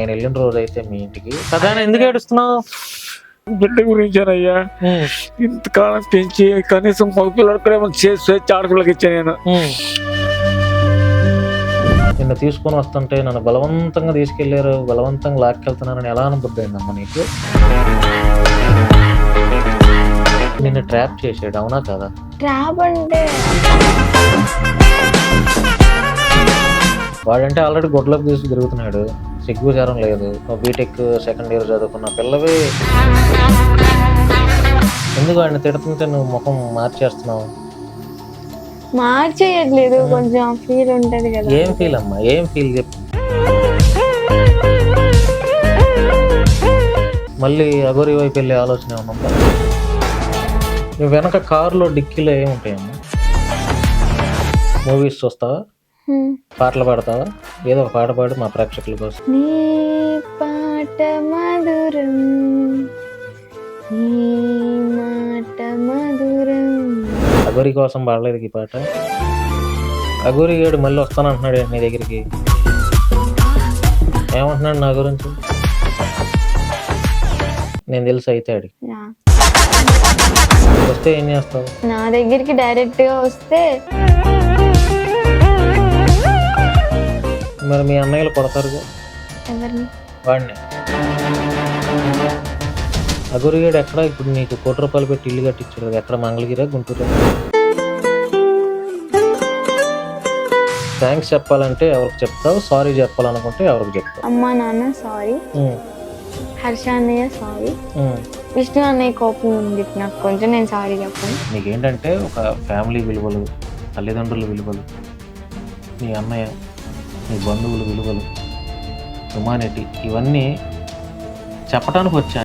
నేను వెళ్ళిన రోజు అయితే మీ ఇంటికి కదా, ఎందుకు ఏడుస్తున్నావు? బిడ్డ గురించేనయ్యా. ఇంతకాలం పెంచి కనీసం మగ పిల్లలు కూడా చేసి ఆడపిల్లకి ఇచ్చా నేను. నిన్ను తీసుకొని వస్తుంటే నన్ను బలవంతంగా తీసుకెళ్లారు, బలవంతంగా లాక్కెళ్తున్నారని ఎలా అనుబుద్దయిందమ్మా నీకు? నిన్ను ట్రాప్ చేసాడు, అవునా కదా? ట్రాప్ అంటే వాడంటే ఆల్రెడీ గొడ్లకు తీసి తిరుగుతున్నాడు, సిగ్గుచారం లేదు. బీటెక్ సెకండ్ ఇయర్ చదువుకున్న పిల్లవి ఎందుకు వాడిని తిడుతుంటే నువ్వు ముఖం మార్చేస్తున్నావు? మార్చేయట్లేదు, కొంచెం ఫీల్ ఉంటది కదా. ఏం ఫీల్ అమ్మా, ఏం ఫీల్ చెప్పు. మళ్ళీ అగోరి వైపు వెళ్ళే ఆలోచన ఏమన్నా? నువ్వు వెనక కారులో డిక్కీలో ఏముంటాయమ్మా? మూవీస్ చూస్తావా? పాటలు పాడతావా? ఏదో ఒక పాట పాడు మా ప్రేక్షకుల కోసం. నీ పాట మధురం, నీ మాట మధురం. అగోరి కోసం పాడలేదు ఈ పాట. అగోరి గారు మళ్ళీ వస్తానంటున్నాడు నీ దగ్గరికి. ఏమంటున్నాడు నా గురించి? నేను తెలుసు అయితే ఆడి వస్తే ఏం చేస్తావు? నా దగ్గరికి డైరెక్ట్ గా వస్తే మరి మీ అన్నయ్యలు కొడతారుగా ఎవరిని? వాడిని. అగోరిగాడు ఎక్కడ ఇప్పుడు నీకు ₹1,00,00,000 పెట్టి ఇల్లు కట్టించాడు కదా, ఎక్కడ? మంగళగిరా, గుంటూరు? థ్యాంక్స్ చెప్పాలంటే ఎవరికి చెప్తావు? సారీ చెప్పాలనుకుంటే ఎవరికి చెప్తావు? అమ్మా నాన్న సారీ, హర్ష అన్నయ్య సారీ, విష్ణు అన్నయ్య కోపం ఉంది నాకు కొంచెం, నేను సారీ చెప్పాను. నీకేంటంటే ఒక ఫ్యామిలీ విలువలు, తల్లిదండ్రుల విలువలు, నీ అన్నయ్య, నీ బంధువుల విలువలు, హ్యుమానిటీ, ఇవన్నీ చెప్పడానికి వచ్చా.